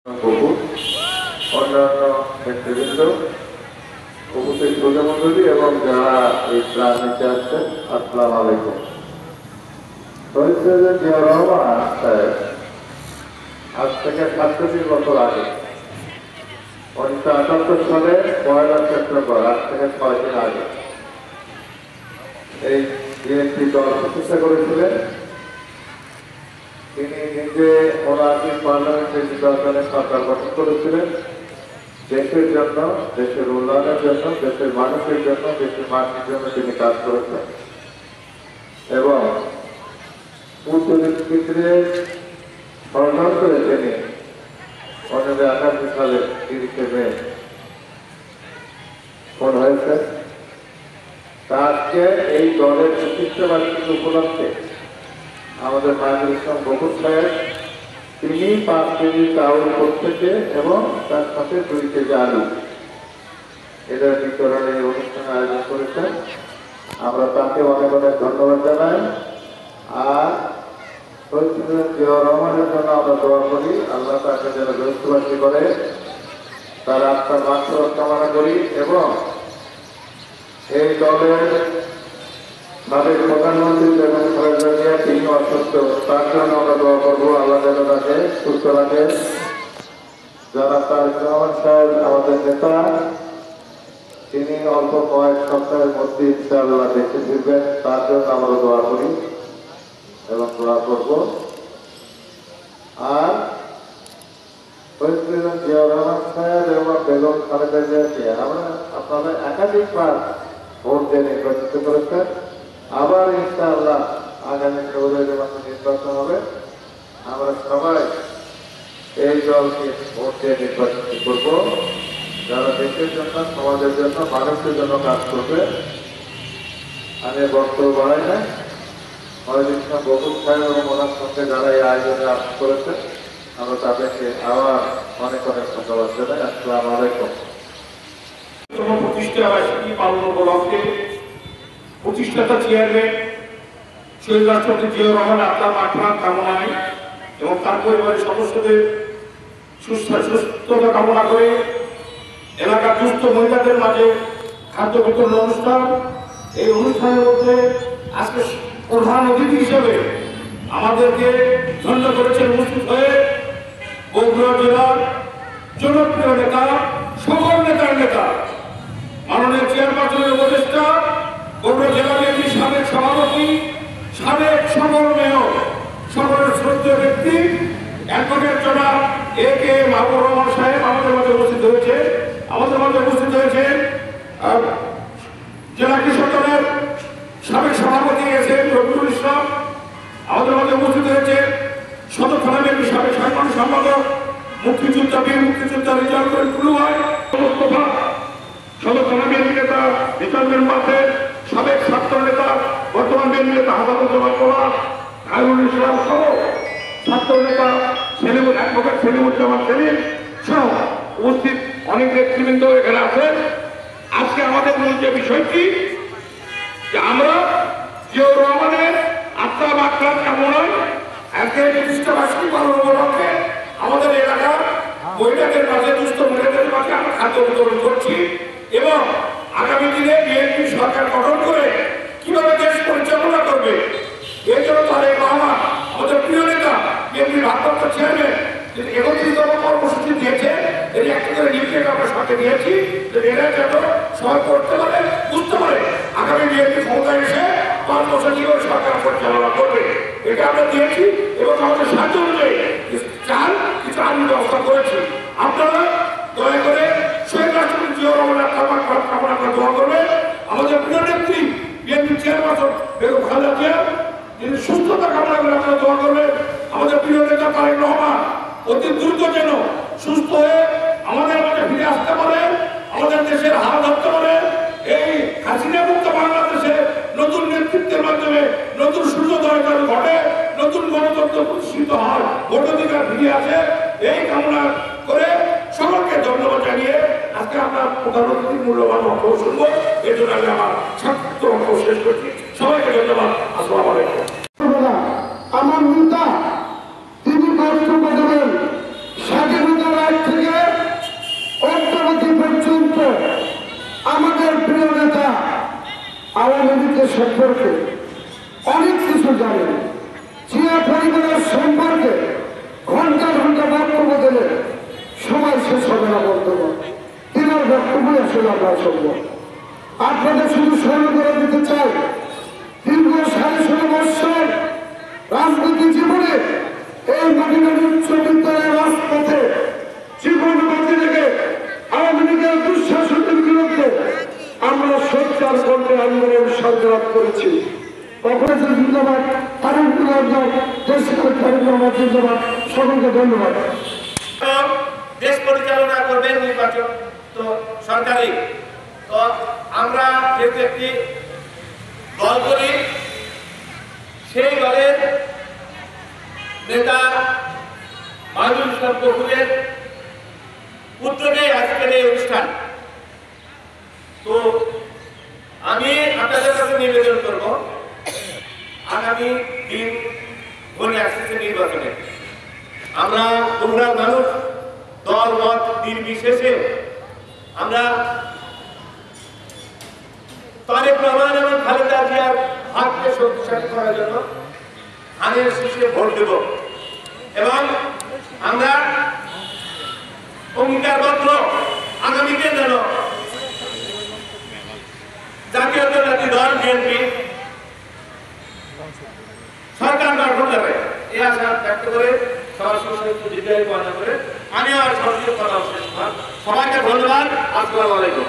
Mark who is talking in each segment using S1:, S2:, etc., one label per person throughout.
S1: বহু অন্যান্য নেতৃবৃন্দ, উপস্থিত প্রজামন্ডলী এবং যারা এই প্রাণ নিতে আসছেন, আসসালামু আলাইকুম। শহীদ প্রেসিডেন্ট জিয়া রহমান সাহেব আজ থেকে ৭৭ বছর আগে 19৭৮ সালে ১ সেপ্টেম্বর, আজ থেকে ৬ দিন আগে এই বিএনপি দল প্রতিষ্ঠা করেছিলেন। তিনি নিজে ওনার পার্লামেন্টের নির্বাচনে সরকার গঠন করেছিলেন দেশের জন্য, দেশের উন্নয়নের জন্য, দেশের মানুষের জন্য, দেশের মাটির জন্য তিনি কাজ করেছেন এবং পূর্বনীতিকে সরকার করে তিনি 1988 সালে 30 মে ফোন হয়েছে। আজকে এই দলের প্রতিষ্ঠা বার্ষিকী উপলক্ষে আমাদের মাহবুব ইসলাম বকুল সাহেব তিনি 5 কেজি চাউল প্রত্যেকে এবং তার সাথে 2 কেজি আলু এদের বিতরণের এই অনুষ্ঠানে আয়োজন করেছেন। আমরা তাকে অনেক অনেক ধন্যবাদ জানাই। আর শহীদ প্রেসিডেন্ট জিয়া রহমানের জন্য আমরা দোয়া করি, আল্লাহ তাকে যেন ব্যস্তবাসী করে, তার আত্মার মাগফিরাত কামনা করি এবং এই দলের সাবেক প্রধানমন্ত্রী বেগম খালেদা জিয়া তিনি অসুস্থ, তার জন্য আমরা দোয়া করবো, আল্লাহ যেন তাকে সুস্থ রাখে। যারা তারেক রহমান সাহেব আমাদের নেতা, তিনি অল্প কয়েক সপ্তাহের মধ্যে ইনশাআল্লাহ দেশে ফিরবেন, তার জন্য আমরা দোয়া করি এবং দোয়া করব। আর শহীদ প্রেসিডেন্ট জিয়া রহমান সাহেব এবং বেগম খালেদা জিয়াকে আমরা আপনারা একাধিকবার ভোট দিয়ে নির্বাচিত করেছেন। আবার ইনশাআল্লাহ আগামী ফেব্রুয়ারি মাসে নির্বাচন হবে, আমরা সবাই এই দলকে ভোট দিয়ে নির্বাচিত করব, যারা দেশের জন্য, সমাজের জন্য, মানুষের জন্য কাজ করবে। আমি বক্তব্য বাড়াই না, মহাদিসা বকুল সাহেব এবং ওনার সঙ্গে যারা এই আয়োজনে আসন করেছে, আমরা তাদেরকে আবার অনেক অনেক ধন্যবাদ জানাই। আসসালামু আলাইকুম।
S2: প্রতিষ্ঠা বার্ষিকী পালন উপলক্ষে প্রতিষ্ঠাতা চেয়ারম্যান শহীদ রাষ্ট্রপতি জিয়া রহমান আত্মার মাগফিরাত কামনায় এবং তার পরিবারের সদস্যদের সুস্থতা কামনা করে এলাকার দুস্থ মহিলাদের মাঝে খাদ্য বিতরণ অনুষ্ঠান। এই অনুষ্ঠানের মধ্যে আজকে প্রধান অতিথি হিসেবে আমাদেরকে ধন্য করেছেন উপস্থিত হয়ে বগুড়া জেলার জনপ্রিয় নেতা, সকল নেতার নেতা, মাননীয় চেয়ারপারসনের উপদেষ্টা, বগুড়া জেলা বিএনপির সাবেক সভাপতি, সাবেক সকল মেয়র, সকলের শ্রদ্ধেয় ব্যক্তি অ্যাডভোকেট জনাব A.K. মাহবুব রহমান সাহেব আমাদের মাঝে উপস্থিত হয়েছে। আমাদের মাঝে উপস্থিত হয়েছে জেলা কৃষক দলের সাবেক সভাপতি এসেন রবিউল ইসলাম। আমাদের মাঝে উপস্থিত হয়েছে সদর থানা বিএনপির সাবেক সাধারণ সম্পাদক, মুক্তিযোদ্ধা বীর মুক্তিযোদ্ধা রিজার্ভ টুলু ভাই, সদর থানা বিএনপি নেতা রিজার্ভের মাঠে সাবেক ছাত্র নেতা, বর্তমান বিএনপি নেতা হাজারুজ্জামান পলাশ, খায়রুল ইসলাম সহ ছাত্র নেতা অ্যাডভোকেট সেলিমুজ্জামান সেলিম সহ উপস্থিত অনেক নেতৃবৃন্দ এখানে আছেন। আজকে আমাদের মূল যে বিষয়টি যে আমরা জিয়া রহমানের আত্মার মাগফিরাত কামনায় আজকে প্রতিষ্ঠা বার্ষিকী পালন উপলক্ষে আমাদের এলাকার মহিলাদের মাঝে, দুস্থ মহিলাদের মাঝে আমরা খাদ্য বিতরণ করছি এবং আগামী দিনে বিএনপি সরকার গঠন করে কিভাবে দেশ পরিচালনা করবে এই জন্য তারেক রহমান আমাদের প্রিয় নেতা, বিএনপির ভারপ্রাপ্ত চেয়ারম্যান 31তম কর্মসূচি দিয়েছে। এর একটা করে লিফলেট আমরা সাথে দিয়েছি যে এরা যেন সবাই করতে পারে, বুঝতে পারে আগামী বিএনপি ক্ষমতায় এসে 5 বছর জীবন সরকার পরিচালনা করবে, এটা আমরা দিয়েছি এবং আমাদের সাহায্য অনুযায়ী কিছু আইন ব্যবস্থা করেছি। আপনারা দয়া করে শহীদ রাষ্ট্রপতি জিয়া রহমানের আত্মার মাগফিরাত কামনা করে দোয়া করবেন। আমাদের প্রিয় নেত্রী বিএনপি চেয়ারপারসন বেগম খালেদা জিয়া তিনি সুস্থতা কামনা করে আপনারা দোয়া করবেন। আমাদের প্রিয় নেতা তারেক রহমান অতি দ্রুত যেন সুস্থ হয়ে আমাদের মাঝে ফিরে আসতে পারে, আমাদের দেশের হাল ধরতে পারে, এই হাসিনা মুক্ত বাংলাদেশে নতুন নেতৃত্বের মাধ্যমে নতুন সূর্যোদয় ঘটে, নতুন গণতন্ত্র প্রতিষ্ঠিত হয়, ভোটাধিকার ফিরে আসে, এই কামনা করে সকলকে ধন্যবাদ জানিয়ে আজকে আমরা প্রধান অতিথির মূল্যবান বক্তব্য শুনবো। এর জন্য আমি আমার সংক্ষিপ্ত বক্তব্য শেষ করছি। সবাইকে ধন্যবাদ। আসসালামু আলাইকুম।
S3: আমার নেতা তিনি কষ্ট করবেন স্বাধীনতা আওয়ামী লীগের সম্পর্কে অনেক কিছু জানেন। জিয়া পরিবারের সম্পর্কে ঘন্টা ঘন্টা বক্তব্য দিলে সময় শেষ হবে না বক্তব্য। তিনার বক্তব্যই আসলে আমরা শুনবো। আপনাদের শুধু স্মরণ করে দিতে চাই, দীর্ঘ 16.5 বৎসর রাজনীতি জীবনে এই মাটিনাড়ি উচ্চ বিদ্যালয়ের রাজপথে জীবন বাঁচি রেখে আওয়ামী লীগের দুঃশাসনের বিরুদ্ধে আমরা সরকার করতে আন্দোলন সংগ্রাম করেছি। কংগ্রেসের জিন্দাবাদ, তারেক রহমান, দেশের তারেক রহমান জিন্দাবাদ। সকলকে ধন্যবাদ।
S4: দেশ পরিচালনা করবেন নির্বাচন তো সরকারি। তো আমরা যেহেতু একটি দল করি, সেই দলের নেতা মাহমুদুল ইসলাম গফুরের উদ্যোগে আজকের এই অনুষ্ঠান। তো আমি আপনাদের কাছে নিবেদন করব, আগামী দিন ঘনিয়ে আসছে নির্বাচনে আমরা বগুড়ার মানুষ দল মত নির্বিশেষে আমরা তারেক রহমান এবং খালেদা জিয়ার হাতকে শক্তিশালী করার জন্য ধানের শীষে ভোট দেব এবং আমরা অঙ্গীকারবদ্ধ আগামীতে যেন জাতীয়তাবাদী দল বিএনপি সরকার গঠন যাবে এই আশা ব্যক্ত করে আমি আমার সরকারের কথা শেষ করলাম। সবাইকে ধন্যবাদ। আসসালামু আলাইকুম।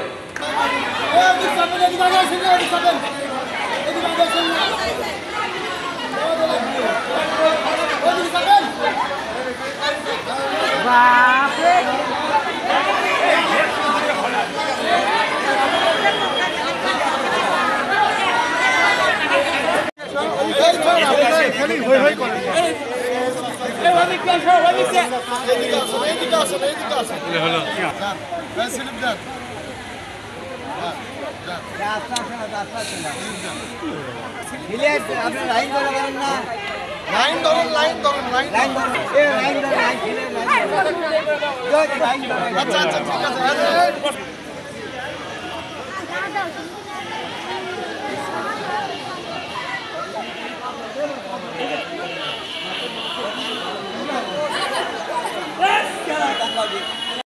S5: Let's go!